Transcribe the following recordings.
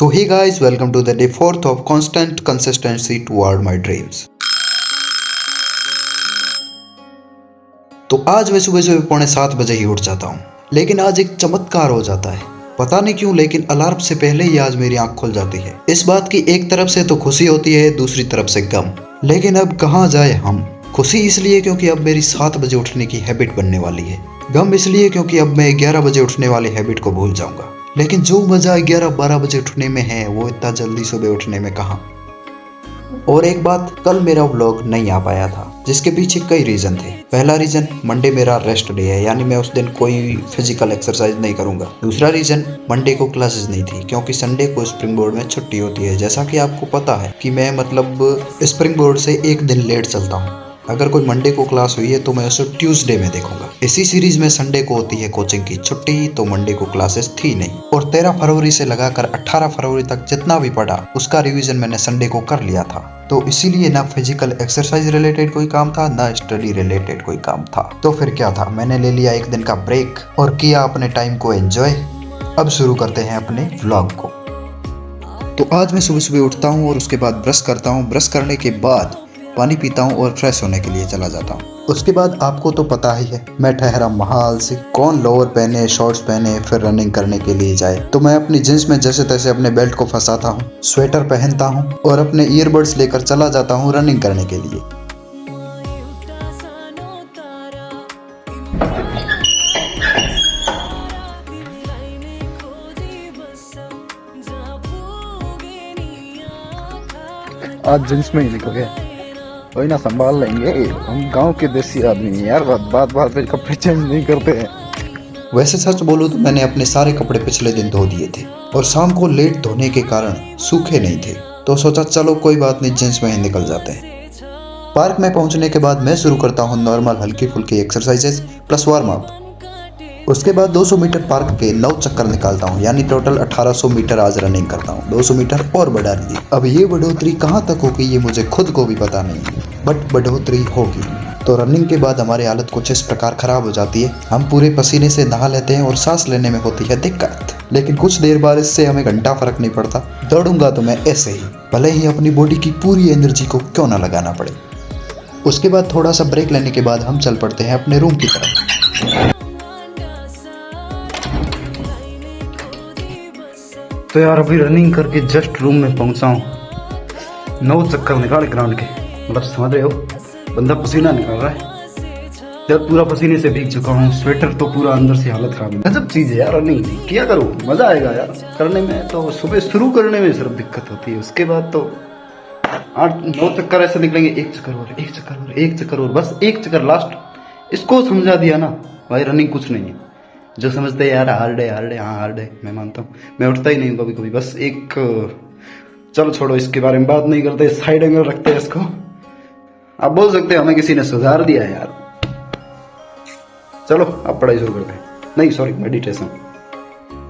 So hey guys, welcome to the day 4th of constant consistency toward my dreams. तो आज मैं सुबह सुबह 6:45 बजे ही उठ जाता हूँ, लेकिन आज एक चमत्कार हो जाता है। पता नहीं क्यों, लेकिन अलार्म से पहले ही आज मेरी आंख खुल जाती है। इस बात की एक तरफ से तो खुशी होती है, दूसरी तरफ से गम। लेकिन अब कहाँ जाए हम। खुशी इसलिए क्योंकि अब मेरी 7 बजे उठने की हैबिट बनने वाली है। गम इसलिए क्योंकि अब मैं 11 बजे उठने वाली हैबिट को भूल जाऊंगा। लेकिन जो मजा 11-12 बजे उठने में है, वो इतना जल्दी सुबह उठने में कहाँ। और एक बात, कल मेरा व्लॉग नहीं आ पाया था, जिसके पीछे कई रीजन थे। पहला रीजन, मंडे मेरा रेस्ट डे है, यानी मैं उस दिन कोई फिजिकल एक्सरसाइज नहीं करूंगा। दूसरा रीजन, मंडे को क्लासेस नहीं थी, क्योंकि संडे को स्प्रिंग बोर्ड में छुट्टी होती है। जैसा कि आपको पता है कि मैं स्प्रिंग बोर्ड से एक दिन लेट चलता हूँ। अगर कोई मंडे को क्लास हुई है तो मैं उसे ट्यूसडे में देखूंगा। इसी सीरीज में संडे को होती है कोचिंग की छुट्टी, तो मंडे को क्लासेस थी नहीं। और 13 फरवरी से लगाकर 18 फरवरी तक जितना भी पढ़ा, उसका रिवीजन मैंने संडे को कर लिया था। तो इसीलिए ना फिजिकल एक्सरसाइज रिलेटेड कोई काम था, ना स्टडी रिलेटेड कोई काम था। तो फिर क्या था, मैंने ले लिया एक दिन का ब्रेक और किया अपने टाइम को एंजॉय। अब शुरू करते हैं अपने व्लॉग को। तो आज मैं सुबह सुबह उठता हूँ और उसके बाद ब्रश करता हूँ। ब्रश करने के बाद पानी पीता हूँ और फ्रेश होने के लिए चला जाता हूँ। उसके बाद आपको तो पता ही है, मैं ठहरा महाल से। कौन लोअर पहने, शॉर्ट्स पहने, फिर रनिंग करने के लिए जाए। तो मैं अपनी जींस में जैसे तैसे अपने बेल्ट को फंसाता हूँ, स्वेटर पहनता हूँ और अपने ईयरबड्स लेकर चला जाता हूँ रनिंग करने के लिए। आज जींस में ही निकल गया, कोई ना संभाल लेंगे। हम गांव के देसी आदमी हैं यार, बात पे कपड़े चेंज नहीं करते हैं। वैसे सच बोलूं तो मैंने अपने सारे कपड़े पिछले दिन धो दिए थे और शाम को लेट धोने के कारण सूखे नहीं थे, तो सोचा चलो कोई बात नहीं, जींस में ही निकल जाते हैं। पार्क में पहुंचने के बाद मैं शुरू करता हूं नॉर्मल हल्की फुल्की एक्सरसाइजेस प्लस वार्म अप। उसके बाद 200 मीटर पार्क के 9 चक्कर निकालता हूँ, यानी टोटल 1800 मीटर आज रनिंग करता हूँ। 200 मीटर और बढ़ा ली। अब ये बढ़ोतरी कहाँ तक होगी ये मुझे खुद को भी पता नहीं, बट बढ़ोतरी होगी। तो रनिंग के बाद हमारी हालत कुछ इस प्रकार खराब हो जाती है, हम पूरे पसीने से नहा लेते हैं और सांस लेने में होती है दिक्कत। लेकिन कुछ देर बाद इससे हमें घंटा फर्क नहीं पड़ता। दौड़ूंगा तो मैं ऐसे ही, भले ही अपनी बॉडी की पूरी एनर्जी को क्यों ना लगाना पड़े। उसके बाद थोड़ा सा ब्रेक लेने के बाद हम चल पड़ते हैं अपने रूम की तरफ। तो यार अभी रनिंग करके जस्ट रूम में पहुंचा हूँ। 9 चक्कर निकाले ग्राउंड के, मतलब समझ रहे हो, बंदा पसीना निकाल रहा है। जब पूरा पसीने से भीग चुका हूँ, स्वेटर तो पूरा अंदर से हालत खराब है। गजब चीज है यार रनिंग, किया करो, मजा आएगा यार करने में। तो सुबह शुरू करने में सिर्फ दिक्कत होती है, उसके बाद तो 8-9 चक्कर ऐसे निकलेंगे। एक चक्कर और, एक चक्कर और, एक चक्कर और, बस एक चक्कर लास्ट। इसको समझा दिया ना भाई, रनिंग कुछ नहीं है। जो समझते हैं यार हार्ड है, हाँ हार्ड है, मैं मानता हूँ, मैं उठता ही नहीं हूँ कभी कभी। बस एक, चलो छोड़ो, इसके बारे में बात नहीं करते, साइड एंगल रखते हैं इसको। आप बोल सकते हैं हमें किसी ने सुधार दिया है यार। चलो अब पढ़ाई शुरू करते हैं, नहीं सॉरी, मेडिटेशन।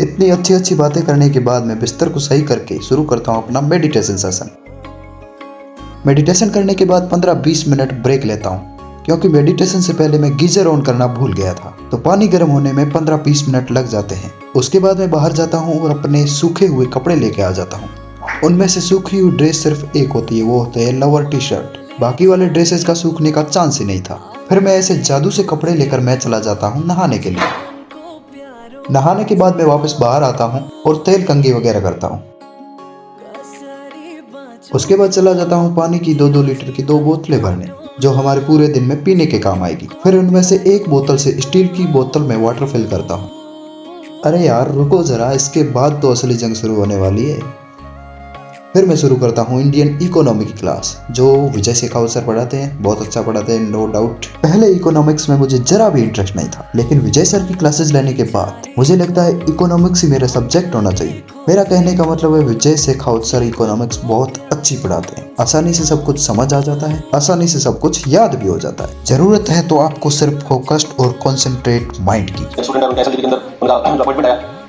इतनी अच्छी अच्छी बातें करने के बाद मैं बिस्तर को सही करके शुरू करता हूँ अपना मेडिटेशन सेशन। मेडिटेशन करने के बाद 15-20 मिनट ब्रेक लेता हूँ, क्योंकि मेडिटेशन से पहले मैं गीजर ऑन करना भूल गया था, तो पानी गर्म होने में 15-20 मिनट लग जाते हैं। उसके बाद मैं बाहर जाता हूँ और अपने सूखे हुए कपड़े लेके आ जाता हूँ। उनमें से सूखी हुई ड्रेस सिर्फ एक होती है, वो होते है लोअर टी शर्ट। बाकी वाले ड्रेसेस का सूखने का चांस ही नहीं था। फिर मैं ऐसे जादू से कपड़े लेकर मैं चला जाता हूँ नहाने के लिए। नहाने के बाद मैं वापस बाहर आता हूँ और तेल कंघी वगैरह करता हूँ। उसके बाद चला जाता हूँ पानी की 2-2 लीटर की 2 बोतलें भरने, जो हमारे पूरे दिन में पीने के काम आएगी। फिर उनमें से एक बोतल से स्टील की बोतल में वाटर फिल करता हूँ। अरे यार रुको जरा, इसके बाद तो असली जंग शुरू होने वाली है। फिर मैं शुरू करता हूँ इंडियन इकोनॉमी की क्लास, जो विजय शेखावत सर पढ़ाते हैं। बहुत अच्छा पढ़ाते हैं, नो डाउट। पहले इकोनॉमिक्स में मुझे जरा भी इंटरेस्ट नहीं था, लेकिन विजय सर की क्लासेस लेने के बाद मुझे लगता है इकोनॉमिक्स ही मेरा सब्जेक्ट होना चाहिए। मेरा कहने का मतलब है, विजय शेखावत सर इकोनॉमिक्स बहुत अच्छी पढ़ाते हैं। आसानी से सब कुछ समझ आ जाता है, आसानी से सब कुछ याद भी हो जाता है। जरूरत है तो आपको सिर्फ फोकस्ड और कॉन्सेंट्रेट माइंड की।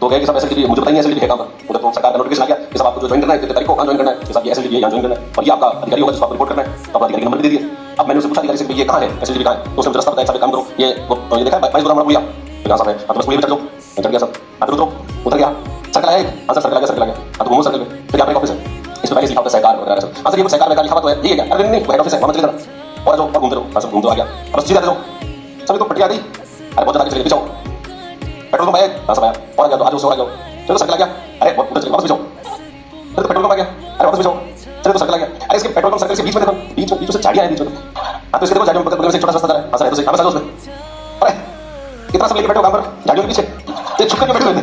तो क्या कि सब एसएलटी मुझे बताइए एसएलटी क्या काम है। उधर तो सरकार का नोटिफिकेशन आ गया कि सब आपको जो ज्वाइन करना है कितने तारीख को कहां ज्वाइन करना है, ये सब ये एसएलटी यहां ज्वाइन करना है और ये आपका अधिकारी होगा जिसको आप रिपोर्ट करना है। तो आप अधिकारी का नंबर दे दिए। अब मैंने उससे पूछा अधिकारी से कि ये कहां है एसएलटी कहां है, तो उसने मुझे रास्ता बताया, सब काम करो, ये देखा 22 ग्राम पुलिया तो यहां सब है। अब तो बस पुलिया पे चढ़ जाओ, मैं चढ़ गया सब। अब उतरो, उतर गया, सर्कल आया, हां सर सर्कल आ गया, अब तो घूमो सर्कल लगे फिर यहाँ पे एक ऑफिस है, इस पे पहले से लिखा होता है सहकार वगैरह सब। हाँ सर ये कुछ सहकार में लिखा हुआ तो है, ये क्या? अरे नहीं वो हेड ऑफिस है, वहाँ चले जाना और जो और घूमते रहो, सब घूमते आ गया बस सीधा जाओ। सर तो पट्टी आ गई, अरे बहुत ज़्यादा चले पीछे पेट्रोल पंप आया, हाँ सब आया और आ गया तो आज उससे और आ जाओ। चलो सर्कल आ गया, अरे बहुत उधर चले वापस पीछे फिर तो पेट्रोल पंप आ गया, अरे वापस पीछे चलो तो सर्कल आ गया। अरे इसके पेट्रोल पंप सर्कल के बीच में देखो, बीच में झाड़ियाँ हैं बीच में। हाँ तो इसके देखो झाड़ियों में बगल में से एक छोटा रास्ता जा रहा है, हाँ सर तो हमें उसमें अरे कितना सब लेके बैठे हो काम पर झाड़ियों के पीछे, तो छुप करके बैठे हुए थे,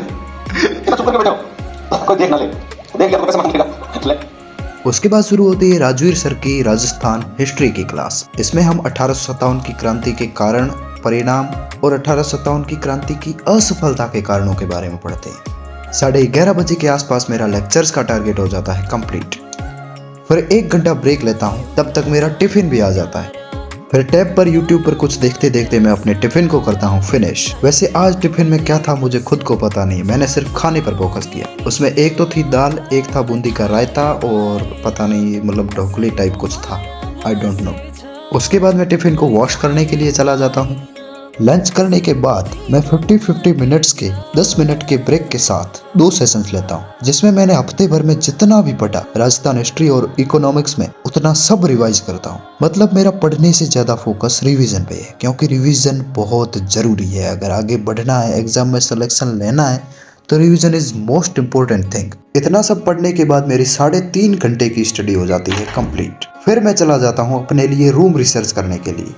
कितना छुप करके बैठे हो, कोई देख ना ले, देख लिया तो कैसे मांगेगा ले। उसके बाद शुरू होती है राजवीर सर की राजस्थान हिस्ट्री की क्लास। इसमें हम 1857 की क्रांति के कारण, परिणाम और 1857 की क्रांति की असफलता के कारणों के बारे में पढ़ते हैं। 11:30 बजे के आसपास मेरा लेक्चर्स का टारगेट हो जाता है कंप्लीट। फिर 1 घंटा ब्रेक लेता हूँ, तब तक मेरा टिफिन भी आ जाता है। फिर टैब पर यूट्यूब पर कुछ देखते देखते मैं अपने टिफिन को करता हूँ फिनिश। वैसे आज टिफिन में क्या था मुझे खुद को पता नहीं, मैंने सिर्फ खाने पर फोकस किया। उसमें एक तो थी दाल, एक था बूंदी का रायता और पता नहीं मतलब ढोकली टाइप कुछ था, आई डोंट नो। उसके बाद मैं टिफिन को वॉश करने के लिए चला जाता हूँ। लंच करने के बाद मैं 50 मिनट्स के 10 मिनट के ब्रेक के साथ 2 सेशंस लेता हूँ, जिसमें मैंने हफ्ते भर में जितना भी पढ़ा राजस्थान हिस्ट्री और इकोनॉमिक्स में उतना सब रिवाइज करता हूँ। मतलब मेरा पढ़ने से ज्यादा फोकस रिवीजन पे है, क्योंकि रिवीजन बहुत जरूरी है। अगर आगे बढ़ना है, एग्जाम में सिलेक्शन लेना है तो revision is most important thing. इतना सब पढ़ने के बाद मेरी 3.5 घंटे की स्टडी हो जाती है कंप्लीट। फिर मैं चला जाता हूँ अपने लिए रूम रिसर्च करने के लिए।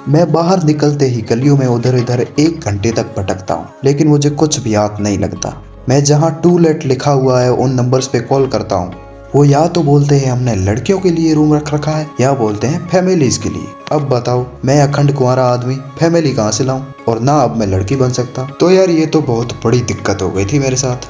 मैं बाहर निकलते ही गलियों में उधर इधर 1 घंटे तक भटकता हूँ, लेकिन मुझे कुछ भी याद नहीं लगता। मैं जहाँ टू लेट लिखा हुआ है उन नंबर्स पे कॉल करता हूँ। वो या तो बोलते हैं हमने लड़कियों के लिए रूम रख रखा है, या बोलते हैं फैमिलीज के लिए। अब बताओ मैं अखंड कुंवारा आदमी फैमिली कहाँ से लाऊं, और ना अब मैं लड़की बन सकता। तो यार ये तो बहुत बड़ी दिक्कत हो गई थी मेरे साथ।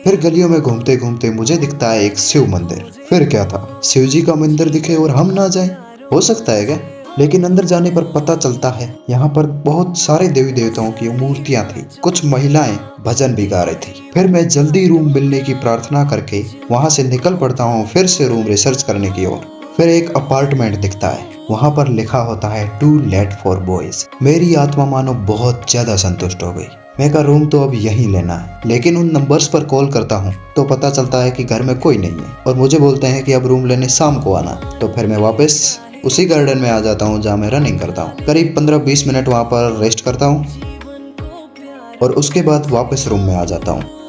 फिर गलियों में घूमते घूमते मुझे दिखता है एक शिव मंदिर। फिर क्या था, शिव जी का मंदिर दिखे और हम ना जाएं, हो सकता है क्या? लेकिन अंदर जाने पर पता चलता है यहाँ पर बहुत सारे देवी देवताओं की मूर्तियां थी। कुछ महिलाएं भजन भी गा रही थी। फिर मैं जल्दी रूम मिलने की प्रार्थना करके वहाँ से निकल पड़ता हूँ फिर से रूम रिसर्च करने की ओर। फिर एक अपार्टमेंट दिखता है, वहाँ पर लिखा होता है टू लेट फॉर बॉयज। मेरी आत्मा मानो बहुत ज्यादा संतुष्ट हो गई। मैं का रूम तो अब यहीं लेना है। लेकिन उन नंबर्स पर कॉल करता हूँ तो पता चलता है कि घर में कोई नहीं है और मुझे बोलते हैं कि अब रूम लेने शाम को आना। तो फिर मैं वापस उसी गार्डन में आ जाता हूँ जहाँ मैं रनिंग करता हूँ। करीब 15-20 मिनट वहाँ पर रेस्ट करता हूँ और उसके बाद वापस रूम में आ जाता हूँ।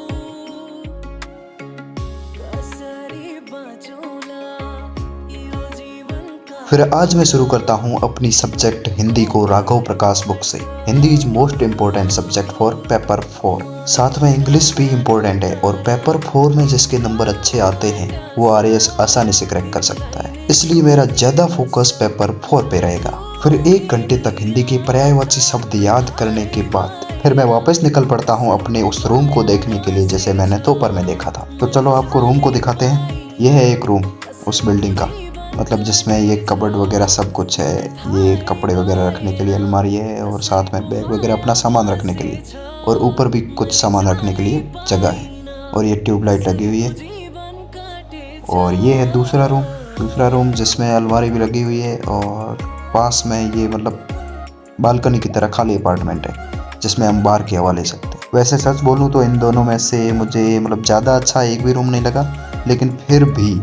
फिर आज मैं शुरू करता हूँ अपनी सब्जेक्ट हिंदी को राघव प्रकाश बुक से। Hindi is most important subject for paper 4। साथ में इंग्लिश भी इम्पोर्टेंट है और पेपर 4 में जिसके नंबर अच्छे आते हैं वो आरएएस आसानी से क्रैक कर सकता है। इसलिए मेरा ज्यादा फोकस पेपर 4 पे रहेगा। फिर 1 घंटे तक हिंदी के पर्यायवाची शब्द याद करने के बाद फिर मैं वापस निकल पड़ता हूँ अपने उस रूम को देखने के लिए जैसे मैंने दोपहर में देखा था। तो चलो आपको रूम को दिखाते हैं। यह है एक रूम उस बिल्डिंग का, मतलब जिसमें ये कबर्ड वगैरह सब कुछ है। ये कपड़े वगैरह रखने के लिए अलमारी है और साथ में बैग वगैरह अपना सामान रखने के लिए, और ऊपर भी कुछ सामान रखने के लिए जगह है। और ये ट्यूबलाइट लगी हुई है। और ये है दूसरा रूम जिसमें अलमारी भी लगी हुई है और पास में ये मतलब बालकनी की तरह खाली अपार्टमेंट है जिसमें हम बाहर की हवा ले सकते हैं। वैसे सच बोलूँ तो इन दोनों में से मुझे मतलब ज़्यादा अच्छा एक भी रूम नहीं लगा, लेकिन फिर भी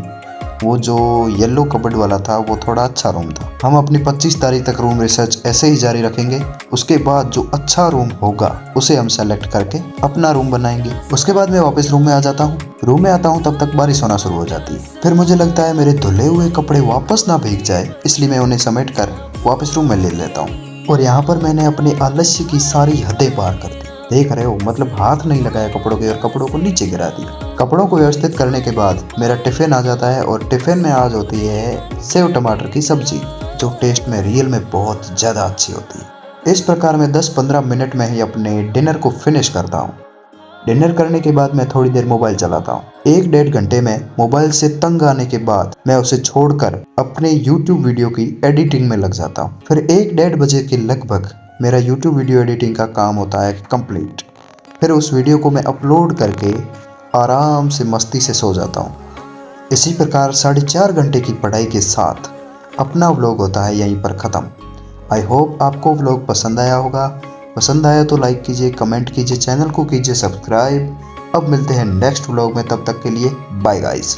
वो जो येलो कबर्ड वाला था वो थोड़ा अच्छा रूम था। हम अपनी 25 तारीख तक रूम रिसर्च ऐसे ही जारी रखेंगे। उसके बाद जो अच्छा रूम होगा उसे हम सेलेक्ट करके अपना रूम बनाएंगे। उसके बाद मैं वापस रूम में आ जाता हूँ। रूम में आता हूँ तब तक बारिश होना शुरू हो जाती है। फिर मुझे लगता है मेरे धुले हुए कपड़े वापस ना भीग जाए, इसलिए मैं उन्हें समेट कर वापस रूम में ले लेता हूँ। और यहाँ पर मैंने अपने आलस्य की सारी हदें पार कर दी। देख रहे हो, मतलब हाथ नहीं लगाया कपड़ों के और कपड़ों को नीचे गिरा दिया। कपड़ों को व्यवस्थित करने के बाद मेरा टिफिन आ जाता है और टिफिन में आज होती है सेव टमाटर की सब्जी, जो टेस्ट में रियल में बहुत ज़्यादा अच्छी होती है। इस प्रकार मैं 10-15 मिनट में ही अपने डिनर को फिनिश करता हूँ। डिनर करने के बाद मैं थोड़ी देर मोबाइल चलाता हूँ। 1-1.5 घंटे में मोबाइल से तंग आने के बाद मैं उसे छोड़कर अपने YouTube वीडियो की एडिटिंग में लग जाता हूँ। फिर 1-1.5 बजे के लगभग मेरा YouTube वीडियो एडिटिंग का काम होता है कंप्लीट। फिर उस वीडियो को मैं अपलोड करके आराम से मस्ती से सो जाता हूँ। इसी प्रकार 4.5 घंटे की पढ़ाई के साथ अपना व्लॉग होता है यहीं पर ख़त्म। आई होप आपको व्लॉग पसंद आया होगा। पसंद आया तो लाइक कीजिए, कमेंट कीजिए, चैनल को कीजिए सब्सक्राइब। अब मिलते हैं नेक्स्ट व्लॉग में, तब तक के लिए बाय गाइस।